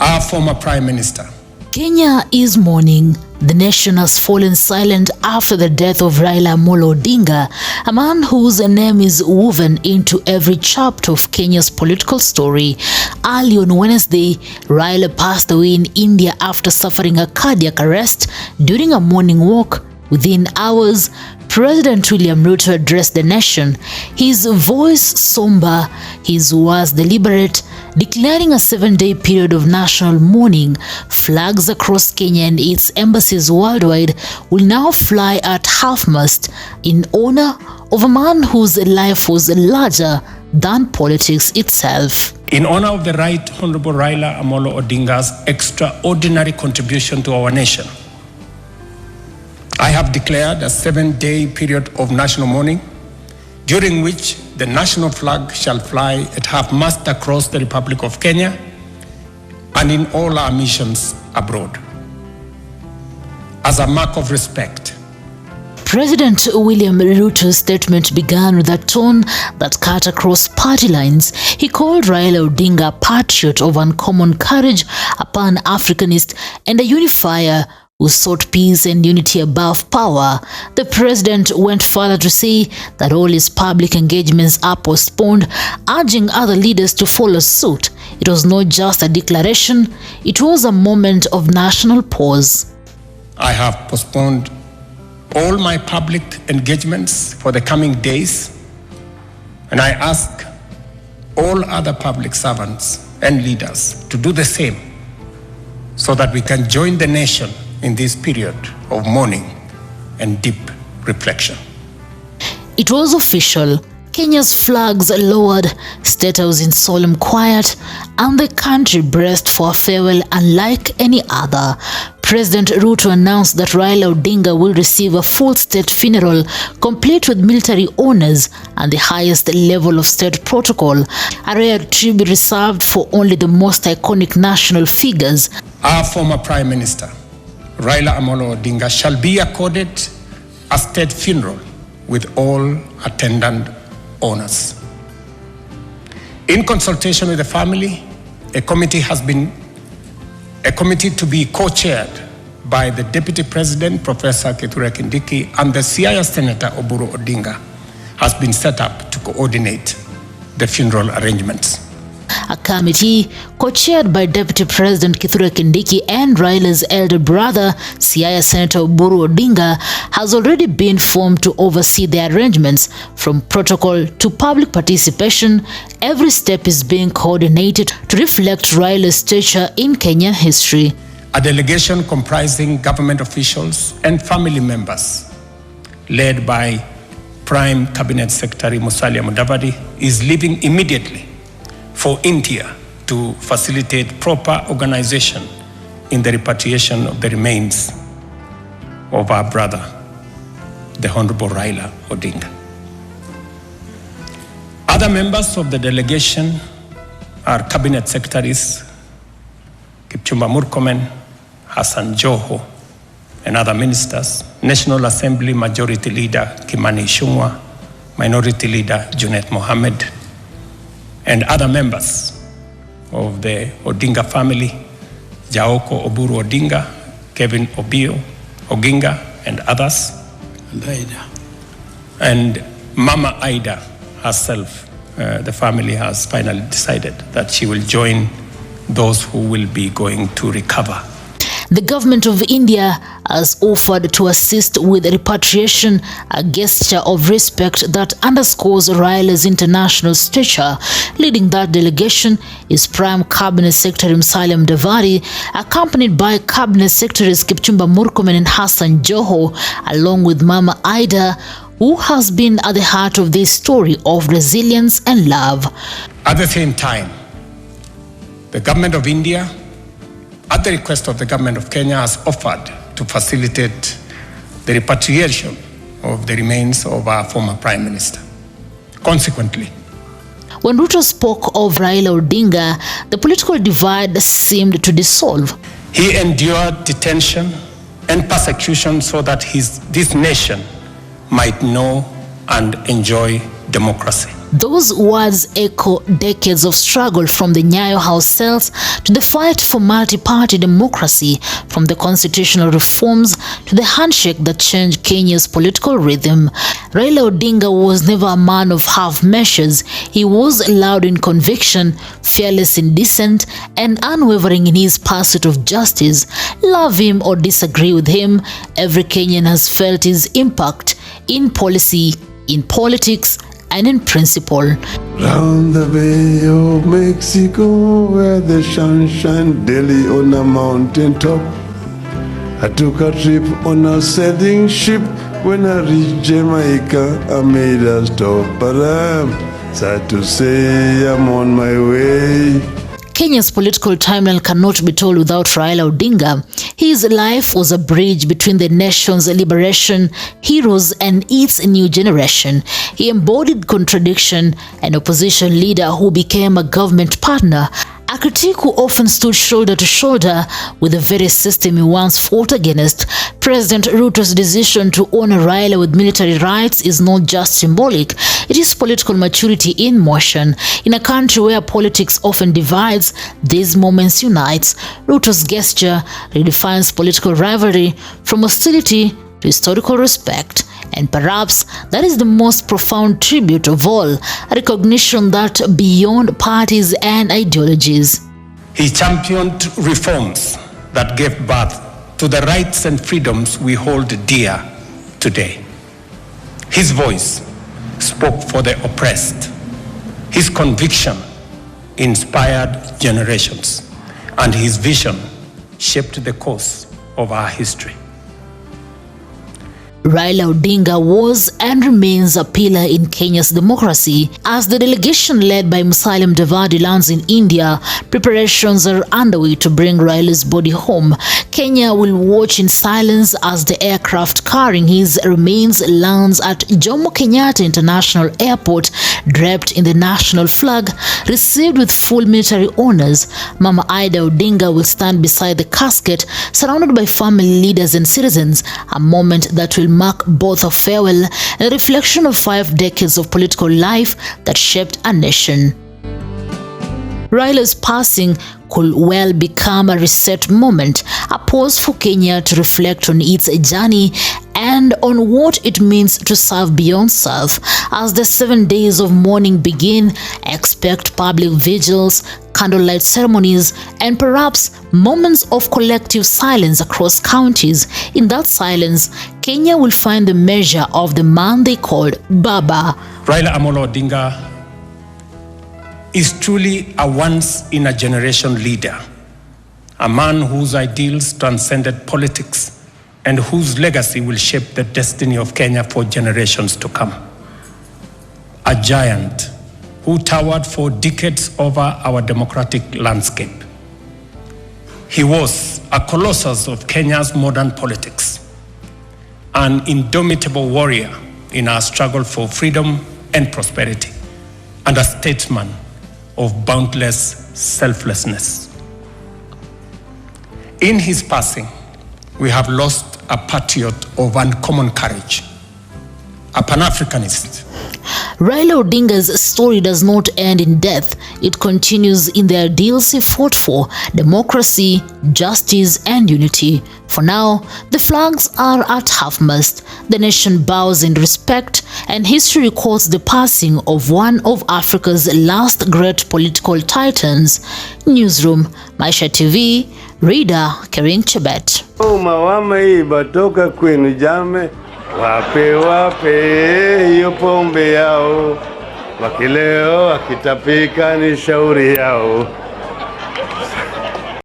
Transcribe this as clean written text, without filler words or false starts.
our former Prime Minister. Kenya is mourning. The nation has fallen silent after the death of Raila Amollo Odinga, a man whose name is woven into every chapter of Kenya's political story. Early on Wednesday, Raila passed away in India after suffering a cardiac arrest during a morning walk. Within hours, President William Ruto addressed the nation, his voice somber, his words deliberate, declaring a 7-day period of national mourning. Flags across Kenya and its embassies worldwide will now fly at half-mast in honor of a man whose life was larger than politics itself. In honor of the Right Honorable Raila Amollo Odinga's extraordinary contribution to our nation, I have declared a 7-day period of national mourning, during which the national flag shall fly at half-mast across the Republic of Kenya and in all our missions abroad, as a mark of respect. President William Ruto's statement began with a tone that cut across party lines. He called Raila Odinga a patriot of uncommon courage, a pan-Africanist and a unifier who sought peace and unity above power. The president went further to say that all his public engagements are postponed, urging other leaders to follow suit. It was not just a declaration, it was a moment of national pause. I have postponed all my public engagements for the coming days, and I ask all other public servants and leaders to do the same so that we can join the nation in this period of mourning and deep reflection. It was official. Kenya's flags lowered, State House in solemn quiet, and the country braced for a farewell unlike any other. President Ruto announced that Raila Odinga will receive a full state funeral, complete with military honors and the highest level of state protocol, a rare tribute reserved for only the most iconic national figures. Our former Prime Minister, Raila Amollo Odinga, shall be accorded a state funeral with all attendant honors. In consultation with the family, a committee to be co-chaired by the Deputy President, Professor Kithure Kindiki, and the Siaya Senator Oburu Odinga has been set up to coordinate the funeral arrangements. A committee co-chaired by Deputy President Kithure Kindiki and Raila's elder brother, Siaya Senator Oburu Odinga, has already been formed to oversee the arrangements. From protocol to public participation, every step is being coordinated to reflect Raila's stature in Kenyan history. A delegation comprising government officials and family members, led by Prime Cabinet Secretary Musalia Mudavadi, is leaving immediately for India to facilitate proper organization in the repatriation of the remains of our brother, the Honorable Raila Odinga. Other members of the delegation are Cabinet Secretaries Kipchumba Murkomen, Hassan Joho, and other ministers, National Assembly Majority Leader Kimani Ichung'wah, Minority Leader Junet Mohammed, and other members of the Odinga family, Jaoko Oburu Odinga, Kevin Obio Oginga, and others. And Aida. And Mama Aida herself, the family has finally decided that she will join those who will be going to recover. The government of India has offered to assist with repatriation, a gesture of respect that underscores Raila's international stature. Leading that delegation is Prime Cabinet Secretary Musalia Mudavadi, accompanied by Cabinet Secretaries Kipchumba Murkomen and Hassan Joho, along with Mama Aida, who has been at the heart of this story of resilience and love. At the same time, the government of India, at the request of the government of Kenya, has offered to facilitate the repatriation of the remains of our former Prime Minister. Consequently, when Ruto spoke of Raila Odinga, the political divide seemed to dissolve. He endured detention and persecution so that this nation might know and enjoy democracy. Those words echo decades of struggle from the Nyayo House cells to the fight for multi-party democracy, from the constitutional reforms to the handshake that changed Kenya's political rhythm. Raila Odinga was never a man of half measures. He was loud in conviction, fearless in dissent, and unwavering in his pursuit of justice. Love him or disagree with him, every Kenyan has felt his impact in policy, in politics, and in principle. Round the Bay of Mexico, where the sun shines daily on a mountain top, I took a trip on a sailing ship. When I reached Jamaica, I made a stop, but I'm sad to say I'm on my way. Kenya's political timeline cannot be told without Raila Odinga. His life was a bridge between the nation's liberation heroes and its new generation. He embodied contradiction, an opposition leader who became a government partner, a critic who often stood shoulder to shoulder with the very system he once fought against. President Ruto's decision to honor Raila with military rights is not just symbolic, it is political maturity in motion. In a country where politics often divides, these moments unite. Ruto's gesture redefines political rivalry from hostility to historical respect. And perhaps that is the most profound tribute of all, a recognition that beyond parties and ideologies. He championed reforms that gave birth to the rights and freedoms we hold dear today. His voice spoke for the oppressed. His conviction inspired generations, and his vision shaped the course of our history. Raila Odinga was and remains a pillar in Kenya's democracy. As the delegation led by Musalia Mudavadi lands in India, preparations are underway to bring Raila's body home. Kenya will watch in silence as the aircraft carrying his remains lands at Jomo Kenyatta International Airport, draped in the national flag, received with full military honors. Mama Ida Odinga will stand beside the casket, surrounded by family leaders and citizens, a moment that will mark both a farewell and a reflection of 5 decades of political life that shaped a nation. Raila's passing could well become a reset moment, a pause for Kenya to reflect on its journey and on what it means to serve beyond self. As the 7 days of mourning begin, expect public vigils, candlelight ceremonies, and perhaps moments of collective silence across counties. In that silence, Kenya will find the measure of the man they called Baba. Raila Amollo Odinga is truly a once-in-a-generation leader, a man whose ideals transcended politics and whose legacy will shape the destiny of Kenya for generations to come. A giant who towered for decades over our democratic landscape. He was a colossus of Kenya's modern politics, an indomitable warrior in our struggle for freedom and prosperity, and a statesman of boundless selflessness. In his passing, we have lost a patriot of uncommon courage, a Pan-Africanist. Raila Odinga's story does not end in death. It continues in the ideals he fought for: democracy, justice, and unity. For now, the flags are at half-mast. The nation bows in respect, and history records the passing of one of Africa's last great political titans. Newsroom, Maisha TV, Reader, Kering Chebet. Batoka kwenu jame, wape hiyo pombe yao, wakileo akitapika ni shauri yao.